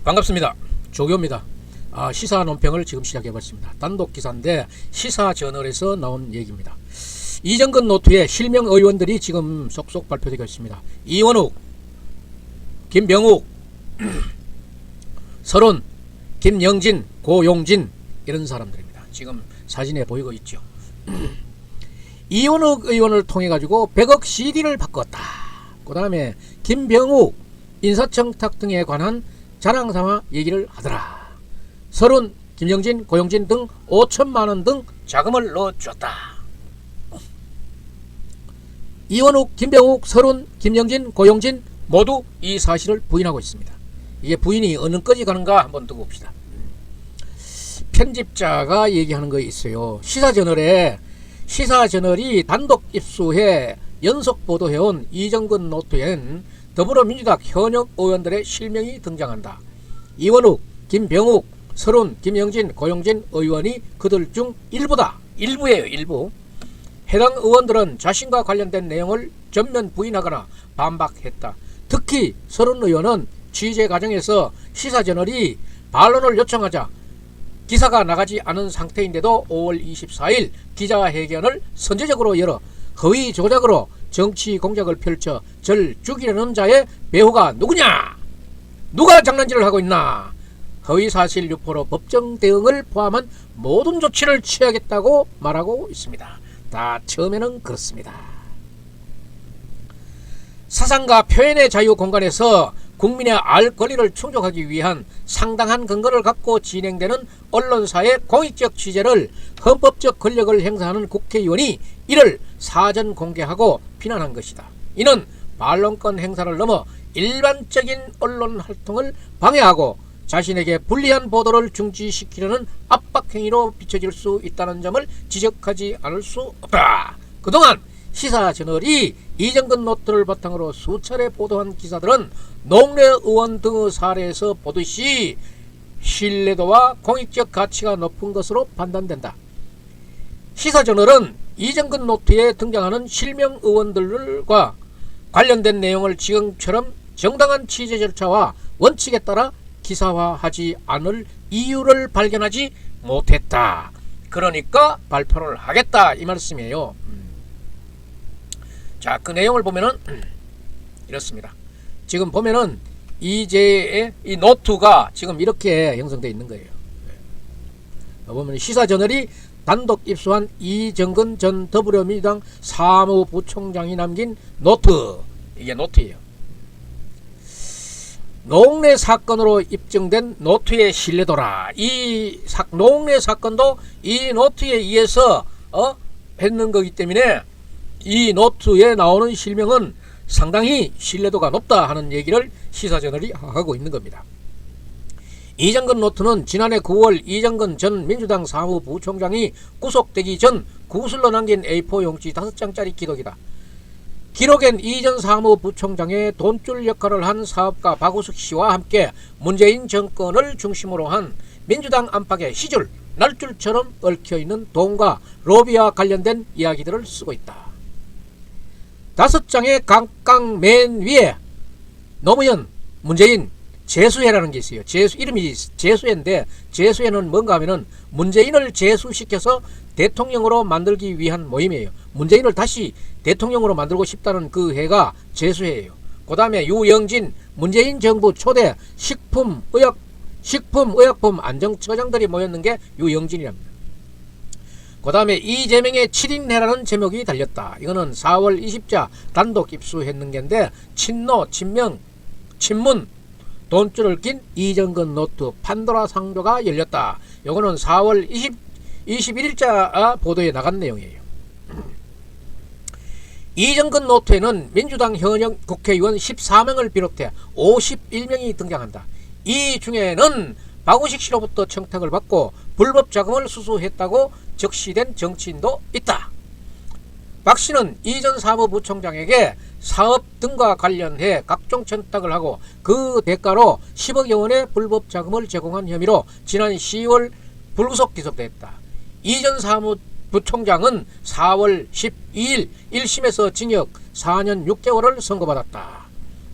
반갑습니다. 조교입니다. 시사 논평을 지금 시작해봤습니다. 단독 기사인데 시사저널에서 나온 얘기입니다. 이정근 노트의 실명 의원들이 지금 속속 발표되고 있습니다. 이원욱, 김병욱, 설훈, 김영진, 고용진 이런 사람들입니다. 지금 사진에 보이고 있죠. 이원욱 의원을 통해 가지고 100억 CD를 바꿨다. 그 다음에 김병욱 인사청탁 등에 관한 자랑삼아 얘기를 하더라. 설훈, 김영진, 고용진 등 5천만원 등 자금을 넣어줬다. 이원욱, 김병욱, 설훈, 김영진, 고용진 모두 이 사실을 부인하고 있습니다. 이게 부인이 어느 까지 가는가 한번 두고 봅시다. 편집자가 얘기하는 거 있어요. 시사저널이 단독 입수해 연속 보도해온 이정근 노트엔 더불어민주당 현역 의원들의 실명이 등장한다. 이원욱, 김병욱, 설훈, 김영진, 고용진 의원이 그들 중 일부다. 일부예요. 일부. 해당 의원들은 자신과 관련된 내용을 전면 부인하거나 반박했다. 특히 설훈 의원은 취재 과정에서 시사저널이 반론을 요청하자 기사가 나가지 않은 상태인데도 5월 24일 기자회견을 선제적으로 열어 허위 조작으로 정치 공작을 펼쳐 절 죽이려는 자의 배후가 누구냐? 누가 장난질을 하고 있나? 허위사실 유포로 법정 대응을 포함한 모든 조치를 취하겠다고 말하고 있습니다. 다 처음에는 그렇습니다. 사상과 표현의 자유 공간에서 국민의 알 권리를 충족하기 위한 상당한 근거를 갖고 진행되는 언론사의 공익적 취재를 헌법적 권력을 행사하는 국회의원이 이를 사전 공개하고 비난한 것이다. 이는 반론권 행사를 넘어 일반적인 언론 활동을 방해하고 자신에게 불리한 보도를 중지시키려는 압박행위로 비춰질 수 있다는 점을 지적하지 않을 수 없다. 그동안 시사저널이 이정근 노트를 바탕으로 수차례 보도한 기사들은 농내 의원 등의 사례에서 보듯이 신뢰도와 공익적 가치가 높은 것으로 판단된다. 시사저널은 이정근 노트에 등장하는 실명 의원들과 관련된 내용을 지금처럼 정당한 취재 절차와 원칙에 따라 기사화하지 않을 이유를 발견하지 못했다. 그러니까 발표를 하겠다 이 말씀이에요. 자, 그 내용을 보면은 이렇습니다. 지금 보면은 이제의 이 노트가 지금 이렇게 형성되어 있는 거예요. 보면 시사저널이 단독 입수한 이정근 전 더불어민주당 사무부총장이 남긴 노트, 이게 노트예요. 농내 사건으로 입증된 노트의 신뢰도라. 이 농내 사건도 이 노트에 의해서 했는 거기 때문에 이 노트에 나오는 실명은 상당히 신뢰도가 높다 하는 얘기를 시사저널이 하고 있는 겁니다. 이정근 노트는 지난해 9월 이정근 전 민주당 사무부총장이 구속되기 전 구슬로 남긴 A4 용지 5장짜리 기록이다. 기록엔 이 전 사무부총장의 돈줄 역할을 한 사업가 박우숙 씨와 함께 문재인 정권을 중심으로 한 민주당 안팎의 시줄, 날줄처럼 얽혀있는 돈과 로비와 관련된 이야기들을 쓰고 있다. 5장의 강강 맨 위에 노무현, 문재인, 재수회라는 게 있어요. 이름이 재수회인데 재수회는 뭔가 하면은 문재인을 재수시켜서 대통령으로 만들기 위한 모임이에요. 문재인을 다시 대통령으로 만들고 싶다는 그 해가 재수회예요. 그 다음에 유영진, 문재인 정부 초대 식품의약품 안정처장들이 모였는 게 유영진이랍니다. 그 다음에 이재명의 7인회라는 제목이 달렸다. 이거는 4월 20자 단독 입수했는 게인데 친문, 돈줄을 낀 이정근 노트 판도라 상조가 열렸다. 이거는 4월 21일자 보도에 나간 내용이에요. 이정근 노트에는 민주당 현역 국회의원 14명을 비롯해 51명이 등장한다. 이 중에는 박우식 씨로부터 청탁을 받고 불법 자금을 수수했다고 적시된 정치인도 있다. 박 씨는 이 전 사무부총장에게 사업 등과 관련해 각종 청탁을 하고 그 대가로 10억여 원의 불법 자금을 제공한 혐의로 지난 10월 불구속 기소됐다. 이 전 사무부총장은 4월 12일 1심에서 징역 4년 6개월을 선고받았다.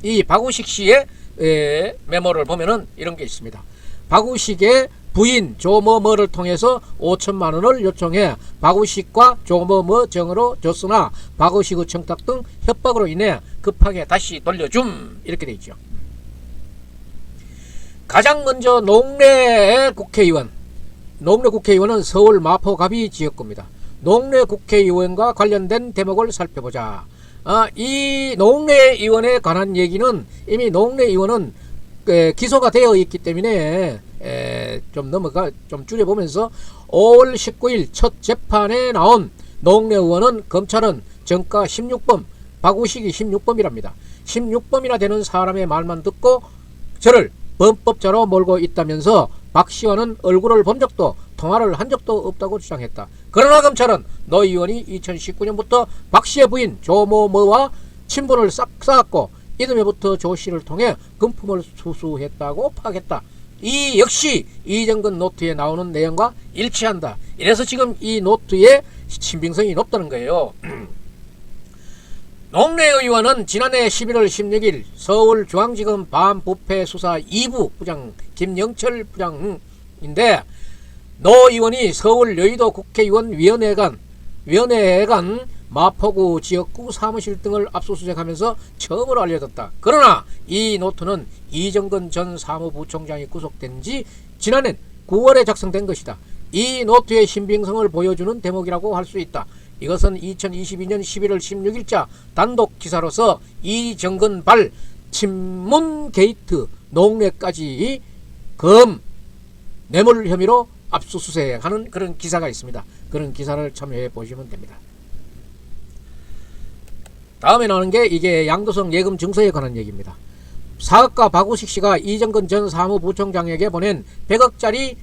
이 박우식 씨의 메모를 보면은 이런 게 있습니다. 박우식의 부인 조뭐뭐를 통해서 5천만 원을 요청해 박우식과 조뭐뭐 정으로 줬으나 박우식의 청탁 등 협박으로 인해 급하게 다시 돌려줌 이렇게 돼 있죠. 가장 먼저 농래 국회의원은 서울 마포갑이 지역구입니다. 농래 국회의원과 관련된 대목을 살펴보자. 이 농래 의원에 관한 얘기는 이미 농래 의원은 기소가 되어 있기 때문에 좀 줄여보면서 5월 19일 첫 재판에 나온 농래 의원은 검찰은 정가 16범, 박우식이 16범이랍니다. 16범이나 되는 사람의 말만 듣고 저를 범법자로 몰고 있다면서 박 씨와는 얼굴을 본 적도 통화를 한 적도 없다고 주장했다. 그러나 검찰은 노 의원이 2019년부터 박 씨의 부인 조모모와 친분을 싹 쌓았고 이듬해부터 조 씨를 통해 금품을 수수했다고 파악했다. 이 역시 이정근 노트에 나오는 내용과 일치한다. 이래서 지금 이 노트의 신빙성이 높다는 거예요. 농래 의원은 지난해 11월 16일 서울중앙지검 반부패수사 2부 부장 김영철 부장인데 노 의원이 서울 여의도 국회의원 위원회에 간 마포구 지역구 사무실 등을 압수수색하면서 처음으로 알려졌다. 그러나 이 노트는 이정근 전 사무부총장이 구속된 지 지난해 9월에 작성된 것이다. 이 노트의 신빙성을 보여주는 대목이라고 할 수 있다. 이것은 2022년 11월 16일자 단독 기사로서 이정근 발 친문 게이트 농례까지 검 뇌물 혐의로 압수수색하는 그런 기사가 있습니다. 그런 기사를 참여해 보시면 됩니다. 다음에 나오는 게 이게 양도성 예금 증서에 관한 얘기입니다. 사업가 박우식 씨가 이정근 전 사무부총장에게 보낸 100억짜리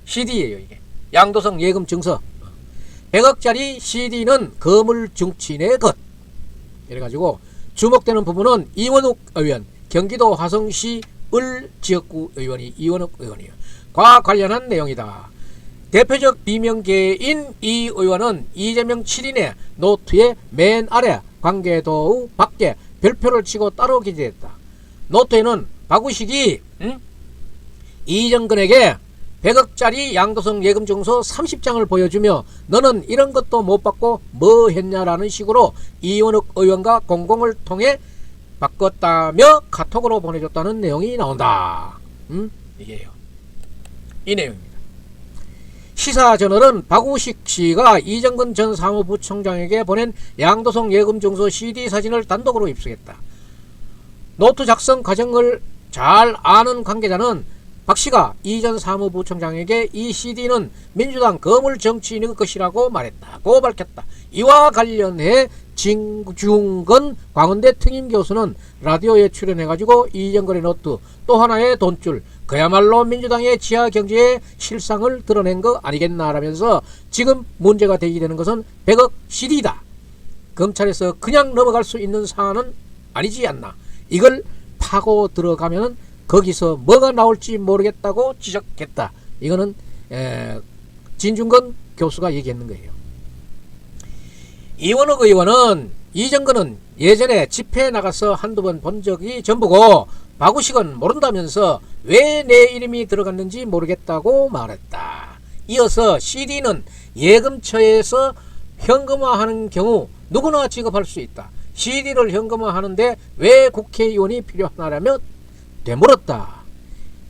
CD예요. 이게 양도성 예금 증서. 100억짜리 CD는 거물 증친의 것. 이래가지고 주목되는 부분은 이원욱 의원, 경기도 화성시 을 지역구 의원이 이원욱 의원이에요. 과 관련한 내용이다. 대표적 비명계인 이 의원은 이재명 7인의 노트의 맨 아래 관계도의 밖에 별표를 치고 따로 기재했다. 노트에는 박우식이 이정근에게 100억짜리 양도성 예금증서 30장을 보여주며 너는 이런 것도 못 받고 뭐 했냐라는 식으로 이원욱 의원과 공공을 통해 바꿨다며 카톡으로 보내줬다는 내용이 나온다. 이게요. 이 내용입니다. 시사저널은 박우식 씨가 이정근 전 사무부총장에게 보낸 양도성 예금증서 CD 사진을 단독으로 입수했다. 노트 작성 과정을 잘 아는 관계자는 박 씨가 이 전 사무부총장에게 이 CD는 민주당 거물 정치인의 것이라고 말했다고 밝혔다. 이와 관련해 진중건 광운대 특임교수는 라디오에 출연해가지고 이정근의 노트 또 하나의 돈줄 그야말로 민주당의 지하경제의 실상을 드러낸 거 아니겠나라면서 지금 문제가 제기되는 것은 100억 CD다. 검찰에서 그냥 넘어갈 수 있는 사안은 아니지 않나. 이걸 파고 들어가면 거기서 뭐가 나올지 모르겠다고 지적했다. 이거는 진중건 교수가 얘기했는 거예요. 이원욱 의원은 이정근은 예전에 집회에 나가서 한두 번 본 적이 전부고 박우식은 모른다면서 왜 내 이름이 들어갔는지 모르겠다고 말했다. 이어서 CD는 예금처에서 현금화하는 경우 누구나 지급할 수 있다. CD를 현금화하는데 왜 국회의원이 필요하냐며 되물었다.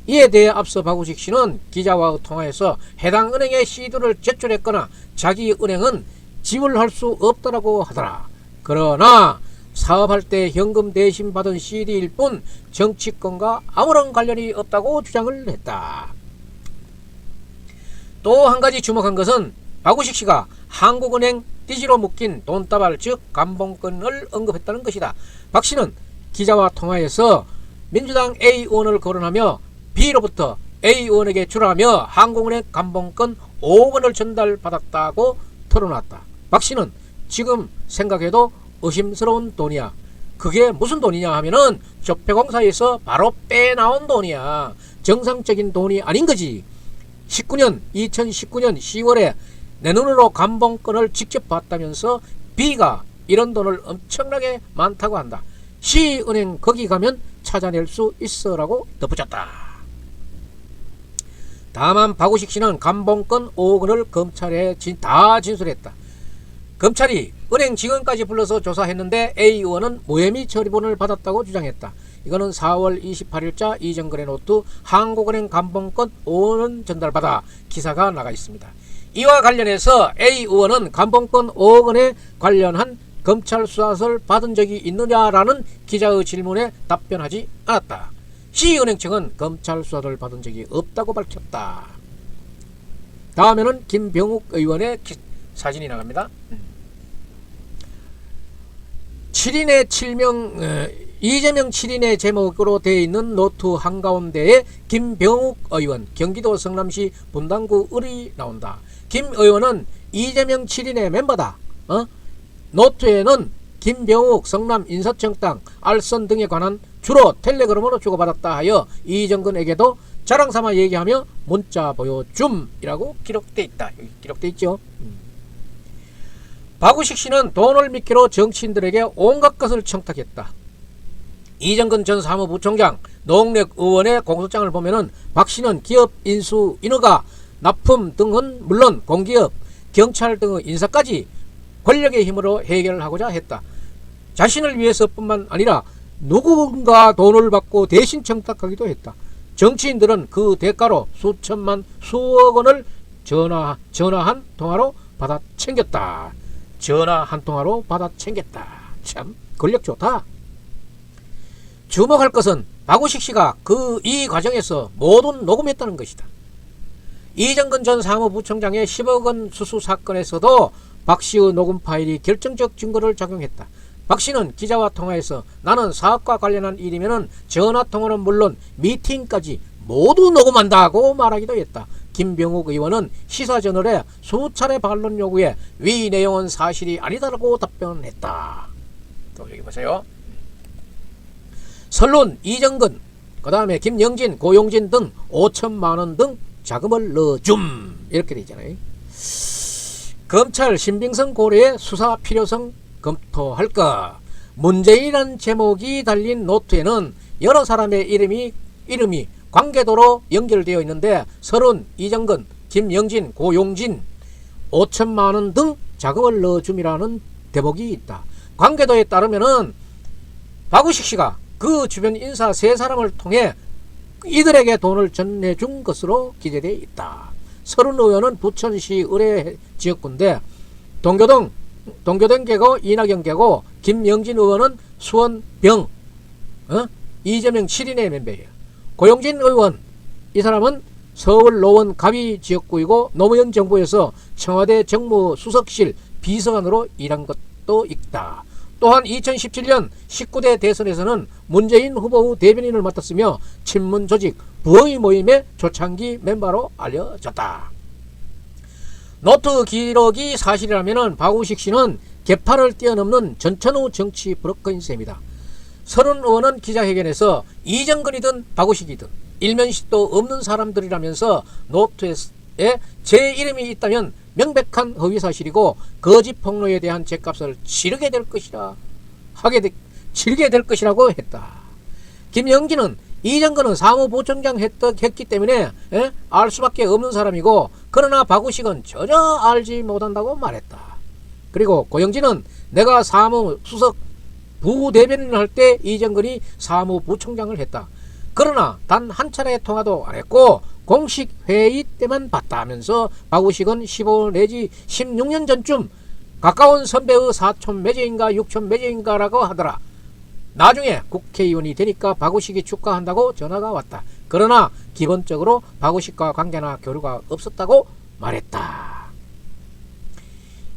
이에 대해 앞서 박우식 씨는 기자와 통화에서 해당 은행에 CD를 제출했거나 자기 은행은 지불할 수 없다라고 하더라. 그러나 사업할 때 현금 대신 받은 CD일 뿐 정치권과 아무런 관련이 없다고 주장을 했다. 또 한 가지 주목한 것은 박우식 씨가 한국은행 띠지로 묶인 돈다발 즉 감봉권을 언급했다는 것이다. 박 씨는 기자와 통화에서 민주당 A 의원을 거론하며 B로부터 A 의원에게 주라며 한국은행 감봉권 5억 원을 전달받았다고 털어놨다. 박 씨는 지금 생각해도 의심스러운 돈이야. 그게 무슨 돈이냐 하면은 적폐공사에서 바로 빼나온 돈이야. 정상적인 돈이 아닌 거지. 2019년 10월에 내 눈으로 감봉권을 직접 봤다면서 B가 이런 돈을 엄청나게 많다고 한다. 시은행 거기 가면 찾아낼 수 있어라고 덧붙였다. 다만 박우식 씨는 감봉권 5억 원을 검찰에 다 진술했다. 검찰이 은행 직원까지 불러서 조사했는데 A 의원은 무혐의 처리본을 받았다고 주장했다. 이거는 4월 28일자 이정근의 노트 한국은행 감봉권 5억 원 전달받아 기사가 나가 있습니다. 이와 관련해서 A 의원은 감봉권 5억 원에 관련한 검찰 수사서를 받은 적이 있느냐라는 기자의 질문에 답변하지 않았다. 시은행 측은 검찰 수사를 받은 적이 없다고 밝혔다. 다음에는 김병욱 의원의 사진이 나갑니다. 7인의 7명 이재명 7인의 제목으로 되어 있는 노트 한가운데에 김병욱 의원 경기도 성남시 분당구 을이 나온다. 김 의원은 이재명 7인의 멤버다. 노트에는 김병욱 성남 인사청당 알선 등에 관한 주로 텔레그램으로 주고받았다 하여 이정근에게도 자랑삼아 얘기하며 문자 보여줌이라고 기록돼 있다. 여기 기록돼 있죠. 박우식 씨는 돈을 미끼로 정치인들에게 온갖 것을 청탁했다. 이정근 전 사무부총장, 노웅래 의원의 공소장을 보면은 박 씨는 기업 인수 인허가, 납품 등은 물론 공기업, 경찰 등의 인사까지 권력의 힘으로 해결하고자 했다. 자신을 위해서뿐만 아니라 누군가 돈을 받고 대신 청탁하기도 했다. 정치인들은 그 대가로 수천만 수억 원을 전화 한 통화로 받아 챙겼다. 전화 한 통화로 받아 챙겼다. 참 권력 좋다. 주목할 것은 박우식 씨가 이 과정에서 모든 녹음했다는 것이다. 이정근 전 사무부총장의 10억 원 수수 사건에서도 박 씨의 녹음 파일이 결정적 증거를 작용했다. 박 씨는 기자와 통화에서 나는 사업과 관련한 일이면은 전화통화는 물론 미팅까지 모두 녹음한다고 말하기도 했다. 김병욱 의원은 시사저널에 수차례 반론 요구에 위 내용은 사실이 아니다라고 답변했다. 또 여기 보세요. 설론 이정근, 그 다음에 김영진, 고용진 등 5천만 원 등 자금을 넣어줌 이렇게 돼 있잖아요. 검찰 신빙성 고려의 수사 필요성 검토할까. 문재인이라는 제목이 달린 노트에는 여러 사람의 이름이 관계도로 연결되어 있는데 설은, 이정근, 김영진, 고용진 5천만 원 등 자금을 넣어줌이라는 대목이 있다. 관계도에 따르면은 박우식 씨가 그 주변 인사 3사람을 통해 이들에게 돈을 전해준 것으로 기재되어 있다. 설은 의원은 부천시 의뢰 지역구인데 동교동 계고 이낙연 계고, 김영진 의원은 수원병, 이재명 7인의 멤버예요. 고용진 의원, 이 사람은 서울 노원 가비 지역구이고 노무현 정부에서 청와대 정무수석실 비서관으로 일한 것도 있다. 또한 2017년 19대 대선에서는 문재인 후보 대변인을 맡았으며 친문 조직 부의 모임의 초창기 멤버로 알려졌다. 노트 기록이 사실이라면 박우식 씨는 계파를 뛰어넘는 전천후 정치 브로커인 셈이다. 설은 의원은 기자회견에서 이정근이든 박우식이든 일면식도 없는 사람들이라면서 노트에 제 이름이 있다면 명백한 허위사실이고 거짓 폭로에 대한 죗값을 치르게 될 것이라고 했다. 김영진은 이정근은 사무부총장 했기 때문에 알 수밖에 없는 사람이고, 그러나 박우식은 전혀 알지 못한다고 말했다. 그리고 고영진은 내가 사무수석 부대변인을 할 때 이정근이 사무부총장을 했다. 그러나 단 한 차례 통화도 안 했고 공식 회의 때만 봤다 하면서 박우식은 15 내지 16년 전쯤 가까운 선배의 사촌 매제인가 육촌 매제인가라고 하더라. 나중에 국회의원이 되니까 박우식이 축하한다고 전화가 왔다. 그러나 기본적으로 박우식과 관계나 교류가 없었다고 말했다.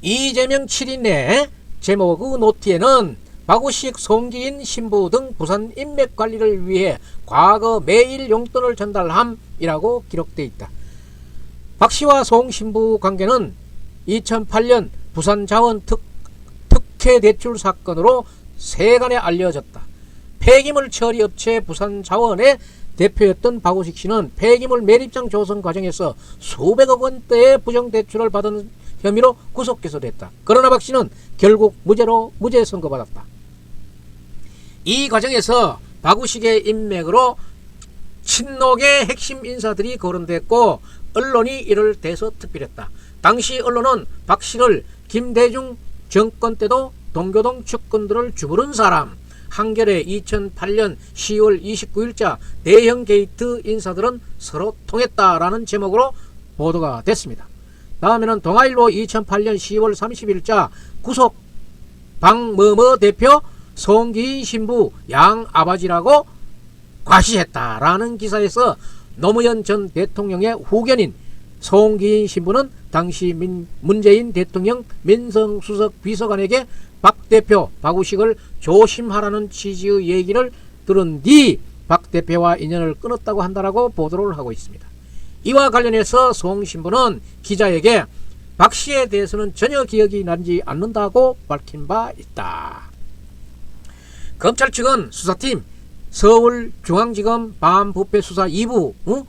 이재명 7인의 제목의 노트에는 박우식, 송기인 신부 등 부산 인맥 관리를 위해 과거 매일 용돈을 전달함이라고 기록되어 있다. 박 씨와 송 신부 관계는 2008년 부산 자원 특혜 대출 사건으로 세간에 알려졌다. 폐기물 처리업체 부산 자원의 대표였던 박우식 씨는 폐기물 매립장 조성 과정에서 수백억 원대의 부정대출을 받은 혐의로 구속 기소됐다. 그러나 박 씨는 결국 무죄 선고받았다. 이 과정에서 박우식의 인맥으로 친노계 핵심 인사들이 거론됐고 언론이 이를 대서특필했다. 당시 언론은 박씨를 김대중 정권 때도 동교동 측근들을 주무른 사람, 한겨레 2008년 10월 29일자 대형 게이트 인사들은 서로 통했다라는 제목으로 보도가 됐습니다. 다음에는 동아일보 2008년 10월 30일자 구속 박뭐뭐 대표 송기인 신부 양아바지라고 과시했다라는 기사에서 노무현 전 대통령의 후견인 송기인 신부는 당시 문재인 대통령 민정수석 비서관에게 박 대표 박우식을 조심하라는 취지의 얘기를 들은 뒤 박 대표와 인연을 끊었다고 한다라고 보도를 하고 있습니다. 이와 관련해서 송 신부는 기자에게 박 씨에 대해서는 전혀 기억이 나지 않는다고 밝힌 바 있다. 검찰 측은 수사팀 서울중앙지검 반부패수사 2부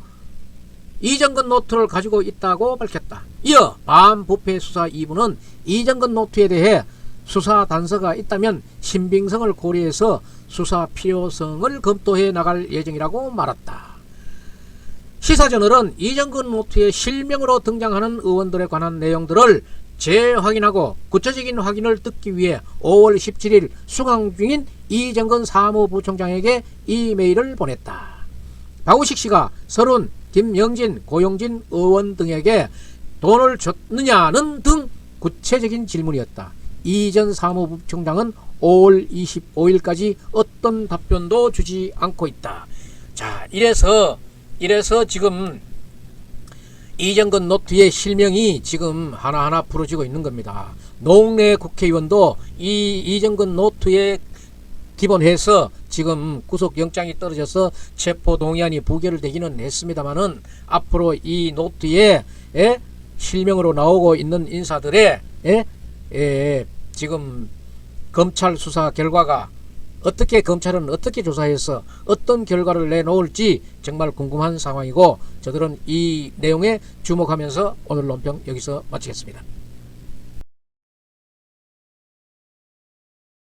이정근 노트를 가지고 있다고 밝혔다. 이어 반부패수사 2부는 이정근 노트에 대해 수사 단서가 있다면 신빙성을 고려해서 수사 필요성을 검토해 나갈 예정이라고 말했다. 시사저널은 이정근 노트의 실명으로 등장하는 의원들에 관한 내용들을 재확인하고 구체적인 확인을 듣기 위해 5월 17일 수강 중인 이정근 사무부총장에게 이메일을 보냈다. 박우식 씨가 서른, 김영진, 고용진 의원 등에게 돈을 줬느냐는 등 구체적인 질문이었다. 이 전 사무부총장은 5월 25일까지 어떤 답변도 주지 않고 있다. 자, 이래서 지금 이정근 노트의 실명이 지금 하나하나 부러지고 있는 겁니다. 노웅래 국회의원도 이 이정근 노트에 기본해서 지금 구속영장이 떨어져서 체포동의안이 부결되기는 했습니다만은 앞으로 이 노트에 실명으로 나오고 있는 인사들의 지금 검찰 수사 결과가 어떻게 검찰은 어떻게 조사해서 어떤 결과를 내놓을지 정말 궁금한 상황이고 저들은 이 내용에 주목하면서 오늘 논평 여기서 마치겠습니다.